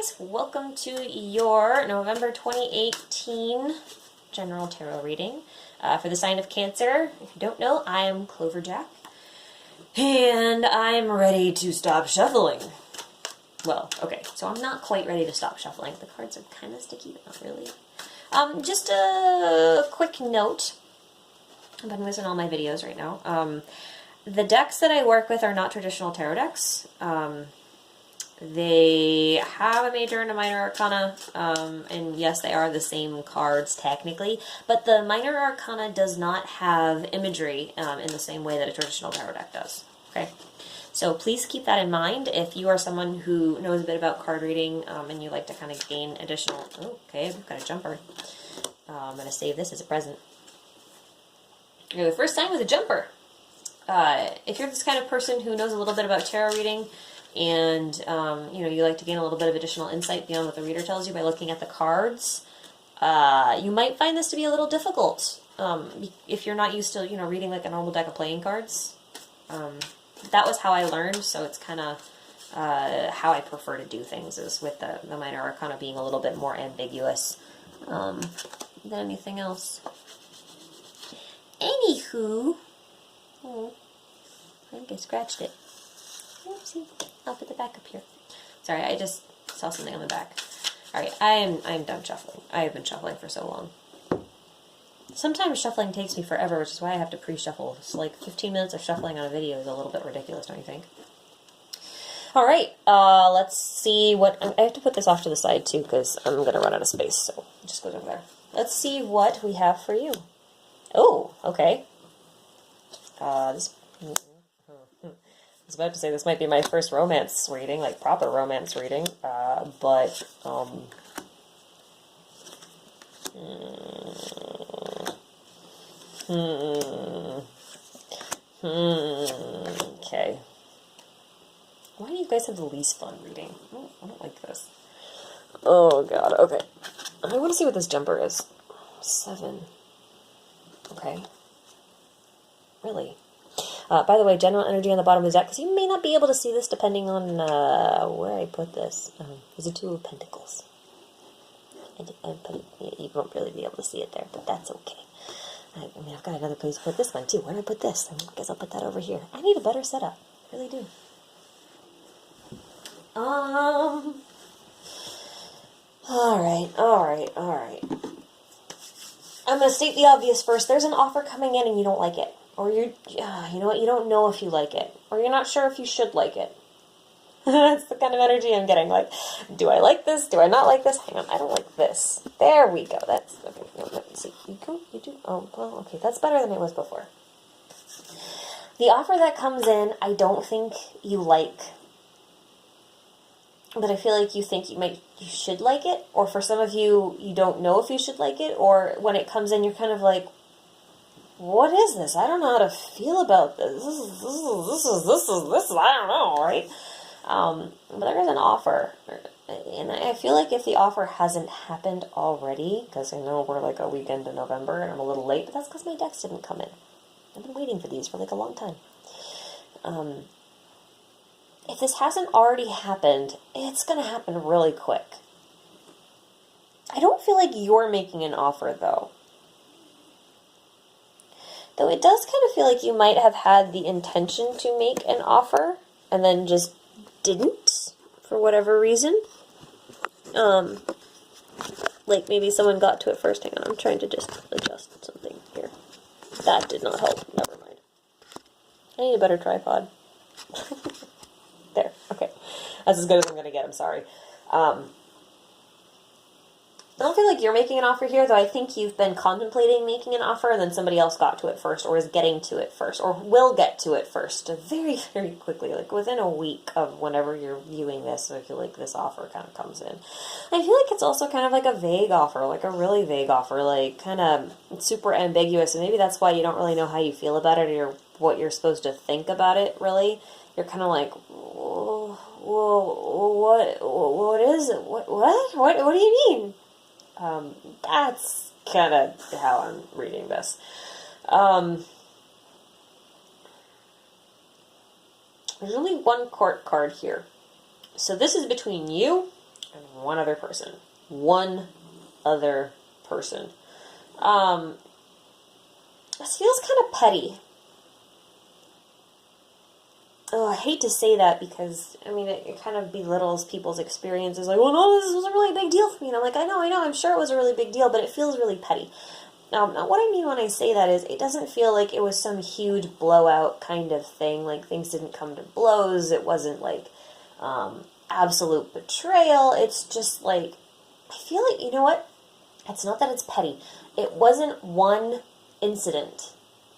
guys, welcome to your November 2018 General Tarot Reading for the sign of Cancer. If you don't know, I am Cloverjack, and I'm ready to stop shuffling. Well, okay, so I'm not quite ready to stop shuffling. The cards are kind of sticky, but not really. Just a quick note. I've been missing all my videos right now. The decks that I work with are not traditional tarot decks. They have a major and a minor arcana, and yes, they are the same cards technically, but the minor arcana does not have imagery in the same way that a traditional tarot deck does. Okay, so please keep that in mind if you are someone who knows a bit about card reading and you like to kind of gain additional... Oh, okay, I've got a jumper. I'm going to save this as a present. You're the first time with a jumper. If you're this kind of person who knows a little bit about tarot reading, and you like to gain a little bit of additional insight beyond what the reader tells you by looking at the cards, you might find this to be a little difficult if you're not used to reading like a normal deck of playing cards. That was how I learned, so it's kind of how I prefer to do things, is with the minor arcana being a little bit more ambiguous than anything else. Anywho, I think I scratched it. Oopsie. I'll put the back up here. Sorry, I just saw something on the back. Alright, I'm done shuffling. I have been shuffling for so long. Sometimes shuffling takes me forever, which is why I have to pre-shuffle. So like 15 minutes of shuffling on a video is a little bit ridiculous, don't you think? Alright, let's see what... I have to put this off to the side too, because I'm going to run out of space, so it just goes over there. Let's see what we have for you. Oh, okay. I was about to say this might be my first romance reading, like proper romance reading, but okay. Why do you guys have the least fun reading? I don't like this. Oh god, okay. I want to see what this jumper is. 7. Okay. Really? By the way, general energy on the bottom of the deck, because you may not be able to see this depending on where I put this. There's a 2 of Pentacles. I put it, you won't really be able to see it there, but that's okay. I mean, I've got another place to put this one too. Where did I put this? I guess I'll put that over here. I need a better setup. I really do. Alright. I'm going to state the obvious first. There's an offer coming in and you don't like it. Or you know what, you don't know if you like it. Or you're not sure if you should like it. That's the kind of energy I'm getting. Like, do I like this? Do I not like this? Hang on, I don't like this. There we go. That's, okay, no, see, you do, oh, well, okay, that's better than it was before. The offer that comes in, I don't think you like. But I feel like you think you should like it. Or for some of you, you don't know if you should like it. Or when it comes in, you're kind of like, what is this? I don't know how to feel about this. This is I don't know, right? But there is an offer. And I feel like if the offer hasn't happened already, because I know we're like a week into November and I'm a little late, but that's because my decks didn't come in. I've been waiting for these for like a long time. If this hasn't already happened, it's going to happen really quick. I don't feel like you're making an offer, though. Though it does kind of feel like you might have had the intention to make an offer and then just didn't for whatever reason. Like maybe someone got to it first. Hang on, I'm trying to just adjust something here. That did not help. Never mind. I need a better tripod. There. Okay. That's as good as I'm going to get. I'm sorry. I don't feel like you're making an offer here, though I think you've been contemplating making an offer, and then somebody else got to it first, or is getting to it first, or will get to it first, very, very quickly, like within a week of whenever you're viewing this. So I feel like this offer kind of comes in. I feel like it's also kind of like a vague offer, like a really vague offer, like kind of super ambiguous, and maybe that's why you don't really know how you feel about it, or what you're supposed to think about it, really. You're kind of like, whoa, what is it? What do you mean? That's kind of how I'm reading this. There's only one court card here. So this is between you and one other person. One other person. This feels kind of petty. Oh, I hate to say that because, I mean, it kind of belittles people's experiences. Like, well, no, this was a really big deal for me. And I'm like, I know, I'm sure it was a really big deal, but it feels really petty. Now, what I mean when I say that is, it doesn't feel like it was some huge blowout kind of thing. Like, things didn't come to blows. It wasn't, like, absolute betrayal. It's just, like, I feel like, you know what? It's not that it's petty. It wasn't one incident.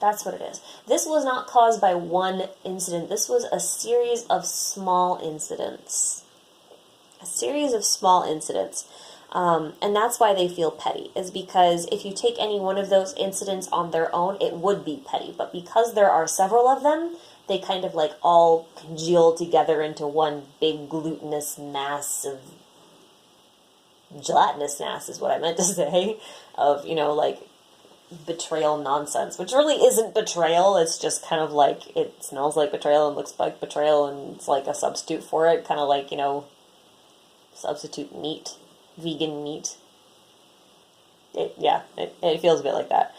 That's what it is. This was not caused by one incident. This was a series of small incidents. A series of small incidents. And that's why they feel petty, is because if you take any one of those incidents on their own, it would be petty. But because there are several of them, they kind of like all congeal together into one big glutinous mass of gelatinous mass is what I meant to say, of, you know, like, betrayal nonsense, which really isn't betrayal. It's just kind of like, it smells like betrayal and looks like betrayal, and it's like a substitute for it, kind of like, you know, substitute meat, vegan meat. It feels a bit like that.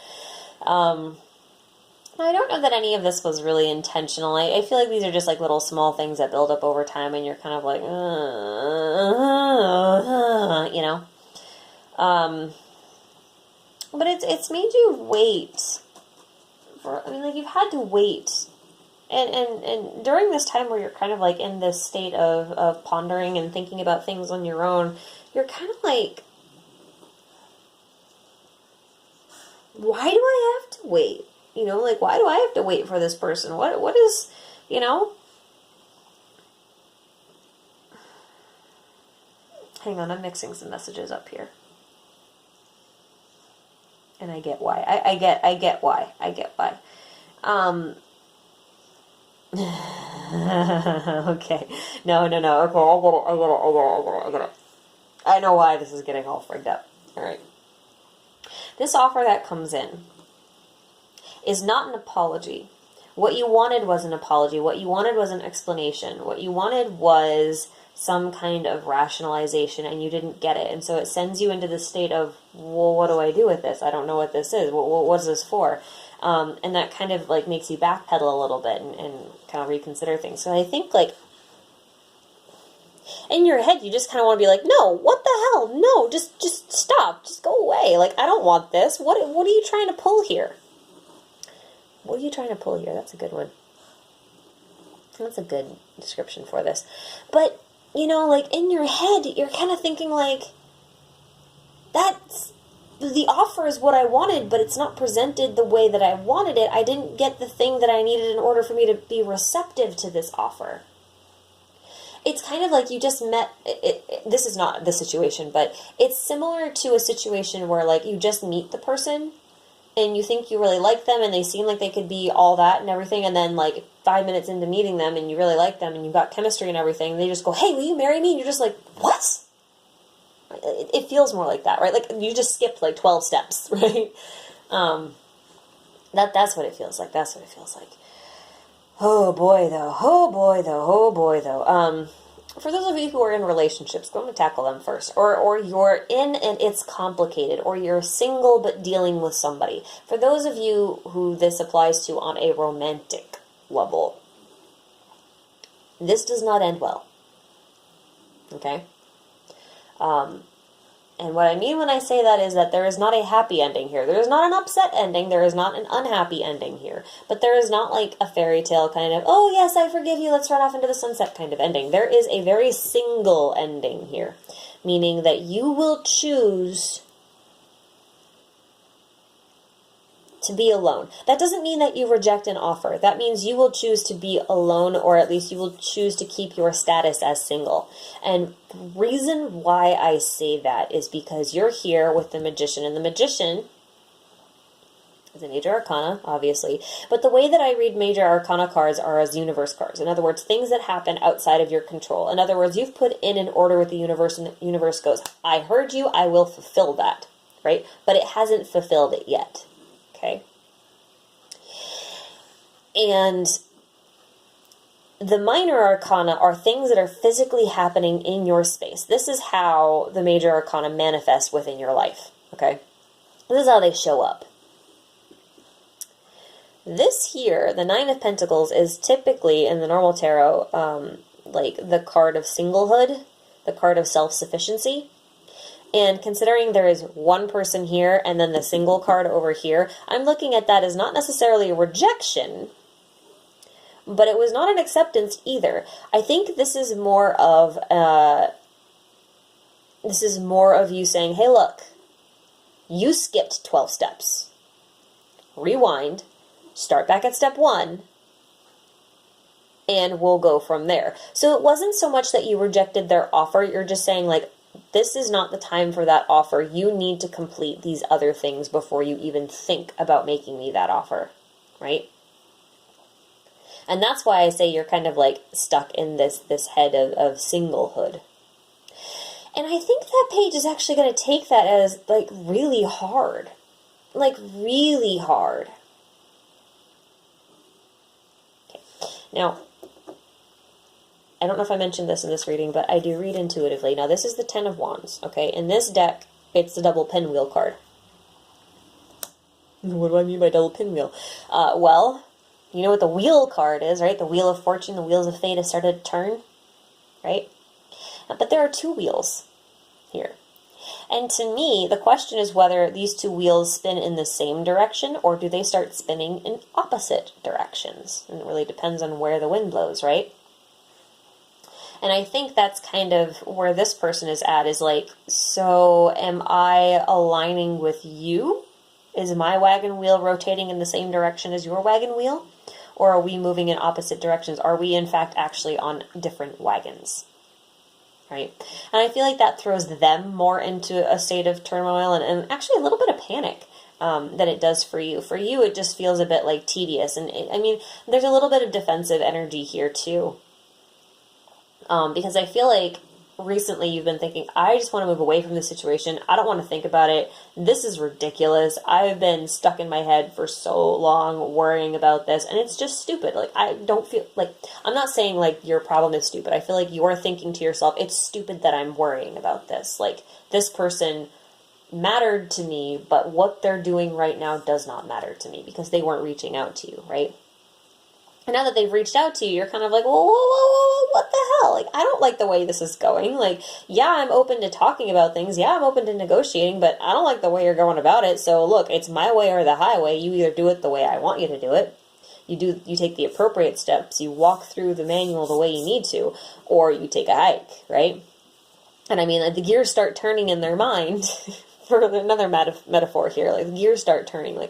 I don't know that any of this was really intentional. I feel like these are just like little small things that build up over time, and you're kind of like, you know. But it's made you wait. I mean, like, you've had to wait. And during this time where you're kind of like in this state of pondering and thinking about things on your own, you're kind of like, why do I have to wait? You know, like, why do I have to wait for this person? What is, you know? Hang on, I'm mixing some messages up here. And I get why. I get why. I get why. Okay. No. Okay, I get it. I know why this is getting all frigged up. Alright. This offer that comes in is not an apology. What you wanted was an apology. What you wanted was an explanation. What you wanted was some kind of rationalization, and you didn't get it. And so it sends you into the state of, well, what do I do with this? I don't know what this is. What is this for? And that kind of like makes you backpedal a little bit and kind of reconsider things. So I think, like, in your head, you just kind of want to be like, no, what the hell? No, just stop. Just go away. Like, I don't want this. What are you trying to pull here? What are you trying to pull here? That's a good one. That's a good description for this. But, you know, like, in your head, you're kind of thinking, like, that's, the offer is what I wanted, but it's not presented the way that I wanted it. I didn't get the thing that I needed in order for me to be receptive to this offer. It's kind of like you just met, this is not the situation, but it's similar to a situation where, like, you just meet the person, and you think you really like them, and they seem like they could be all that and everything, and then, like, 5 minutes into meeting them, and you really like them, and you've got chemistry and everything, and they just go, hey, will you marry me? And you're just like, what? It feels more like that, right? Like, you just skipped, like, 12 steps, right? That's what it feels like. That's what it feels like. Oh, boy, though. Oh, boy, though. Oh, boy, though. For those of you who are in relationships, go to tackle them first. Or you're in and it's complicated. Or you're single but dealing with somebody. For those of you who this applies to on a romantic level, this does not end well. Okay? And what I mean when I say that is that there is not a happy ending here. There is not an upset ending. There is not an unhappy ending here. But there is not like a fairy tale kind of, oh yes, I forgive you, let's run off into the sunset kind of ending. There is a very single ending here. Meaning that you will choose to be alone. That doesn't mean that you reject an offer. That means you will choose to be alone, or at least you will choose to keep your status as single. And the reason why I say that is because you're here with the Magician, and the Magician is a major arcana, obviously, but the way that I read major arcana cards are as universe cards. In other words, things that happen outside of your control. In other words, you've put in an order with the universe, and the universe goes, I heard you, I will fulfill that, right? But it hasn't fulfilled it yet. Okay. And the minor arcana are things that are physically happening in your space. This is how the major arcana manifest within your life, okay? This is how they show up. This here, the Nine of Pentacles, is typically, in the normal tarot, like the card of singlehood, the card of self-sufficiency. And considering there is one person here and then the single card over here, I'm looking at that as not necessarily a rejection, but it was not an acceptance either. I think this is more of you saying, hey, look, you skipped 12 steps. Rewind, start back at step 1, and we'll go from there. So it wasn't so much that you rejected their offer. You're just saying, like, this is not the time for that offer. You need to complete these other things before you even think about making me that offer, right? And that's why I say you're kind of like stuck in this head of singlehood. And I think that page is actually going to take that as like really hard. Like really hard. Okay. Now, I don't know if I mentioned this in this reading, but I do read intuitively. Now, this is the Ten of Wands, okay? In this deck, it's the double pinwheel card. What do I mean by double pinwheel? Well, you know what the wheel card is, right? The wheel of fortune, the wheels of fate have started to turn, right? But there are two wheels here. And to me, the question is whether these two wheels spin in the same direction or do they start spinning in opposite directions? And it really depends on where the wind blows, right? And I think that's kind of where this person is at, is like, so am I aligning with you? Is my wagon wheel rotating in the same direction as your wagon wheel? Or are we moving in opposite directions? Are we, in fact, actually on different wagons? Right? And I feel like that throws them more into a state of turmoil and actually a little bit of panic than it does for you. For you, it just feels a bit like tedious. And I mean, there's a little bit of defensive energy here, too. Because I feel like recently you've been thinking, I just want to move away from this situation. I don't want to think about it. This is ridiculous. I've been stuck in my head for so long worrying about this, and it's just stupid. Like, I don't feel like, I'm not saying like your problem is stupid. I feel like you're thinking to yourself, it's stupid that I'm worrying about this. Like, this person mattered to me, but what they're doing right now does not matter to me because they weren't reaching out to you, right? And now that they've reached out to you, you're kind of like, whoa, what the hell? Like, I don't like the way this is going. Like, yeah, I'm open to talking about things. Yeah, I'm open to negotiating, but I don't like the way you're going about it. So look, it's my way or the highway. You either do it the way I want you to do it. You take the appropriate steps. You walk through the manual the way you need to, or you take a hike, right? And I mean, the gears start turning in their mind. For another metaphor here, like the gears start turning. Like,